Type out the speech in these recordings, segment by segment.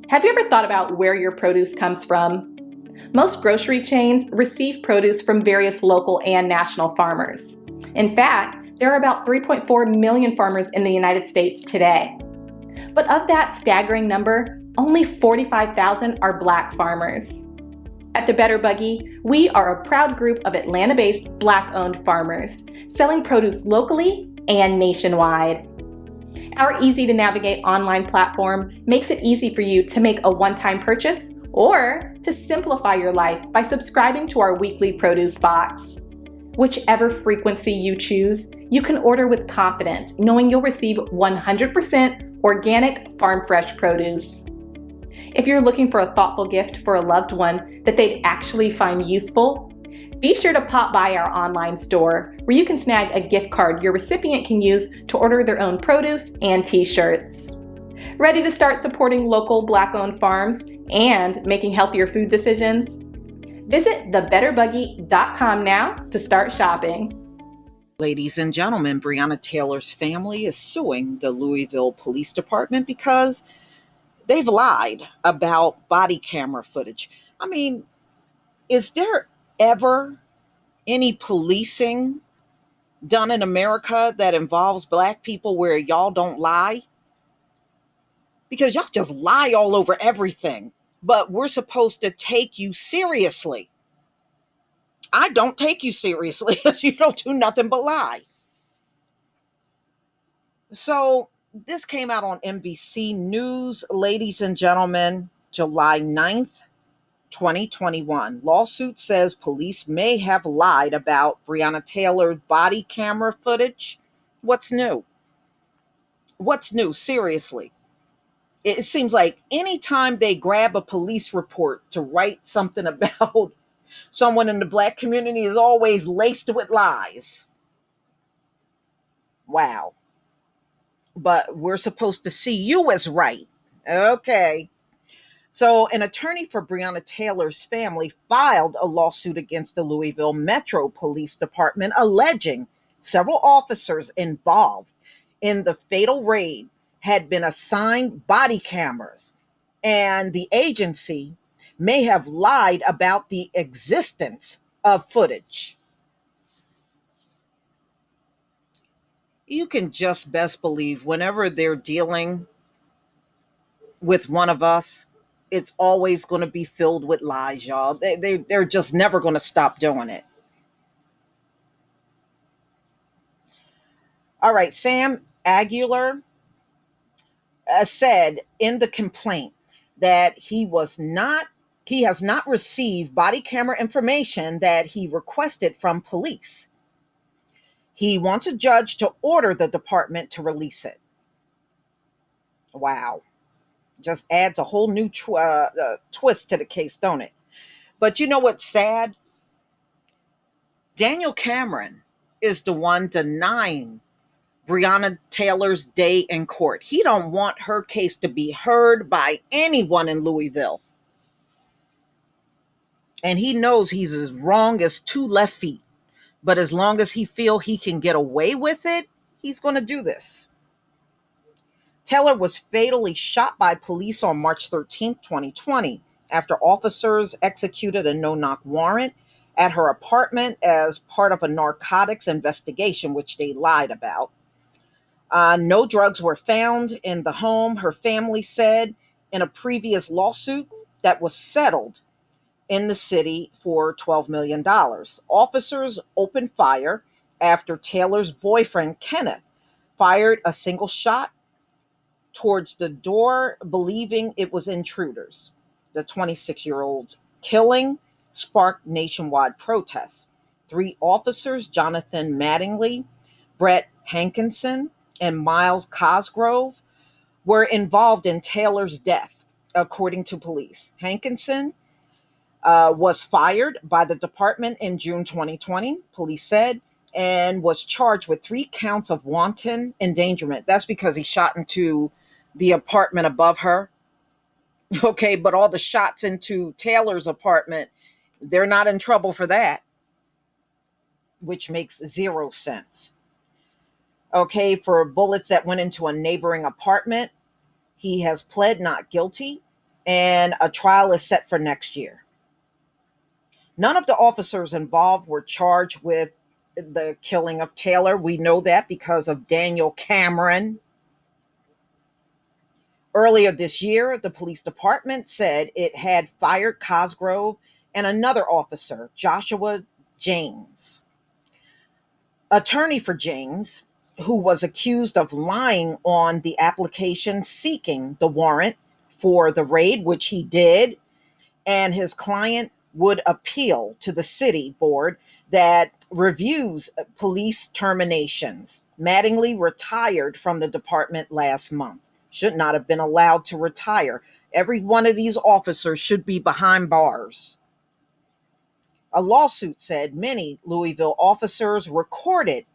Have you ever thought about where your produce comes from? Most grocery chains receive produce from various local and national farmers. In fact, there are about 3.4 million farmers in the United States today. But of that staggering number, only 45,000 are Black farmers. At the Better Buggy, we are a proud group of Atlanta-based Black-owned farmers, selling produce locally and nationwide. Our easy-to-navigate online platform makes it easy for you to make a one-time purchase or to simplify your life by subscribing to our weekly produce box. Whichever frequency you choose, you can order with confidence, knowing you'll receive 100% organic farm-fresh produce. If you're looking for a thoughtful gift for a loved one that they'd actually find useful, be sure to pop by our online store where you can snag a gift card your recipient can use to order their own produce and t-shirts. Ready to start supporting local Black-owned farms and making healthier food decisions? Visit thebetterbuggy.com now to start shopping. Ladies and gentlemen, Breonna Taylor's family is suing the Louisville Police Department because they've lied about body camera footage. I mean, is there ever any policing done in America that involves Black people where y'all don't lie? Because y'all just lie all over everything, but we're supposed to take you seriously. I don't take you seriously because you don't do nothing but lie. So this came out on NBC News, ladies and gentlemen, July 9th, 2021. Lawsuit says police may have lied about Breonna Taylor's body camera footage. What's new? What's new? Seriously. It seems like anytime they grab a police report to write something about someone in the Black community is always laced with lies. Wow. But we're supposed to see you as right. Okay. So, an attorney for Breonna Taylor's family filed a lawsuit against the Louisville Metro Police Department alleging several officers involved in the fatal raid had been assigned body cameras, and the agency may have lied about the existence of footage. You can just best believe whenever they're dealing with one of us, it's always going to be filled with lies, y'all. They're just never going to stop doing it. All right, Sam Aguilar said in the complaint that he has not received body camera information that he requested from police. He wants a judge to order the department to release it. Wow. Just adds a whole new twist to the case, don't it? But you know what's sad? Daniel Cameron is the one denying Breonna Taylor's day in court. He don't want her case to be heard by anyone in Louisville. And he knows he's as wrong as two left feet. But as long as he feel he can get away with it, he's going to do this. Taylor was fatally shot by police on March 13th, 2020, after officers executed a no-knock warrant at her apartment as part of a narcotics investigation, which they lied about. No drugs were found in the home, her family said in a previous lawsuit that was settled in the city for $12 million. Officers opened fire after Taylor's boyfriend, Kenneth, fired a single shot towards the door, believing it was intruders. The 26-year-old killing sparked nationwide protests. 3 officers, Jonathan Mattingly, Brett Hankinson, and Miles Cosgrove, were involved in Taylor's death, according to police. Hankinson was fired by the department in June 2020, police said, and was charged with 3 counts of wanton endangerment. That's because he shot into the apartment above her. Okay, but all the shots into Taylor's apartment, they're not in trouble for that, which makes 0 sense. Okay, for bullets that went into a neighboring apartment, he has pled not guilty. and a trial is set for next year. None of the officers involved were charged with the killing of Taylor. We know that because of Daniel Cameron. Earlier this year, the police department said it had fired Cosgrove and another officer, Joshua James. Attorney for James, who was accused of lying on the application seeking the warrant for the raid, which he did, and his client would appeal to the city board that reviews police terminations. Mattingly retired from the department last month. Should not have been allowed to retire. Every one of these officers should be behind bars. A lawsuit said many Louisville officers recorded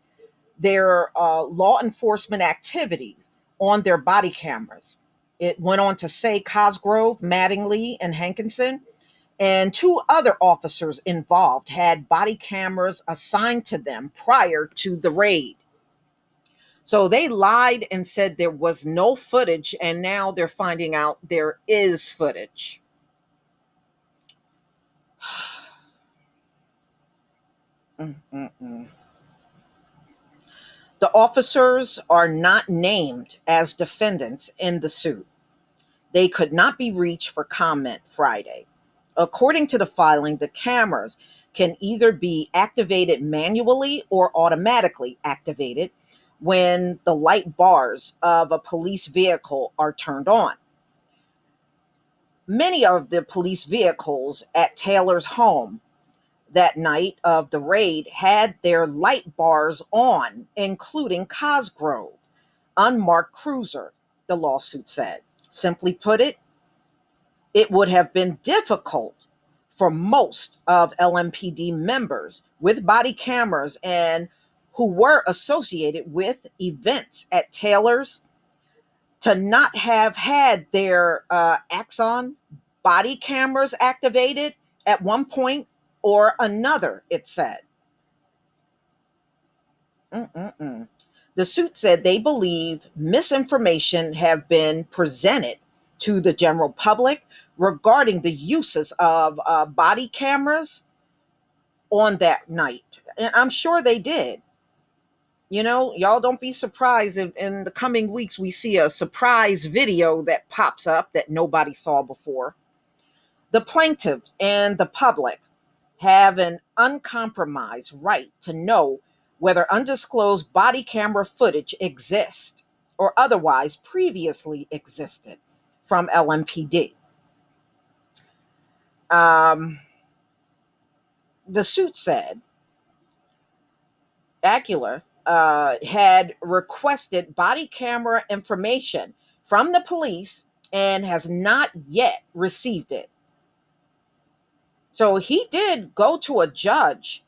their law enforcement activities on their body cameras. It went on to say Cosgrove, Mattingly, and Hankinson and two other officers involved had body cameras assigned to them prior to the raid. So they lied and said there was no footage, and now they're finding out there is footage. Mm-mm-mm. The officers are not named as defendants in the suit. They could not be reached for comment Friday. According to the filing, the cameras can either be activated manually or automatically activated when the light bars of a police vehicle are turned on. Many of the police vehicles at Taylor's home that night of the raid had their light bars on, including Cosgrove, unmarked cruiser, the lawsuit said. Simply put it would have been difficult for most of LMPD members with body cameras and who were associated with events at Taylor's to not have had their Axon body cameras activated at one point or another, it said. Mm-mm-mm. The suit said they believe misinformation have been presented to the general public regarding the uses of body cameras on that night. And I'm sure they did. You know, y'all don't be surprised if in the coming weeks we see a surprise video that pops up that nobody saw before. The plaintiffs and the public have an uncompromised right to know whether undisclosed body camera footage exists or otherwise previously existed from LMPD. The suit said Acula had requested body camera information from the police and has not yet received it. So he did go to a judge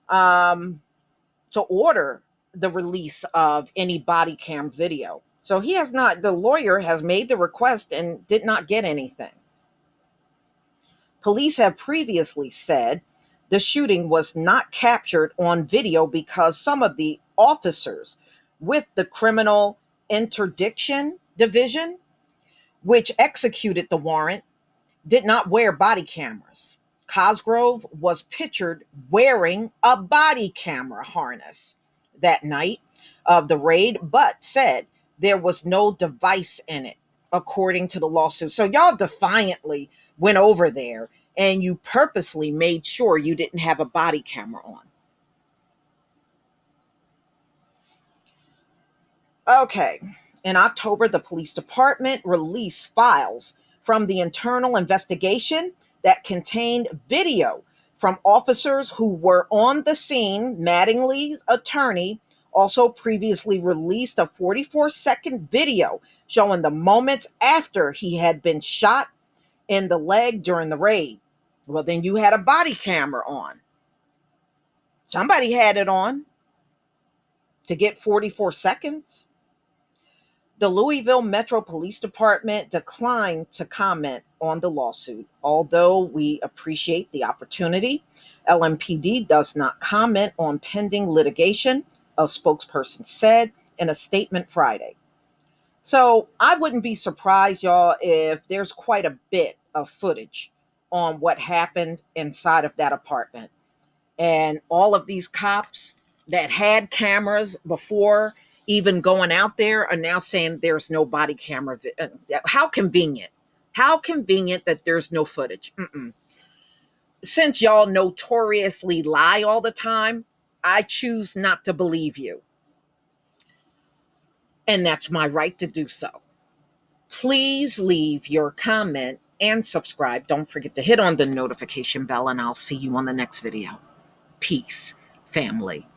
to order the release of any body cam video. So he has not, the lawyer has made the request and did not get anything. Police have previously said the shooting was not captured on video because some of the officers with the Criminal Interdiction Division, which executed the warrant, did not wear body cameras. Cosgrove was pictured wearing a body camera harness that night of the raid, but said there was no device in it, according to the lawsuit. So y'all defiantly went over there and you purposely made sure you didn't have a body camera on. Okay. In October, the police department released files from the internal investigation that contained video from officers who were on the scene. Mattingly's attorney also previously released a 44-second video showing the moments after he had been shot in the leg during the raid. Well, then you had a body camera on. Somebody had it on to get 44 seconds. The Louisville Metro Police Department declined to comment on the lawsuit. Although we appreciate the opportunity, LMPD does not comment on pending litigation, a spokesperson said in a statement Friday. So I wouldn't be surprised, y'all, if there's quite a bit of footage on what happened inside of that apartment. And all of these cops that had cameras before even going out there are now saying there's no body camera. How convenient. How convenient that there's no footage. Since y'all notoriously lie all the time, I choose not to believe you. And that's my right to do so. Please leave your comment and subscribe. Don't forget to hit on the notification bell, and I'll see you on the next video. Peace, family.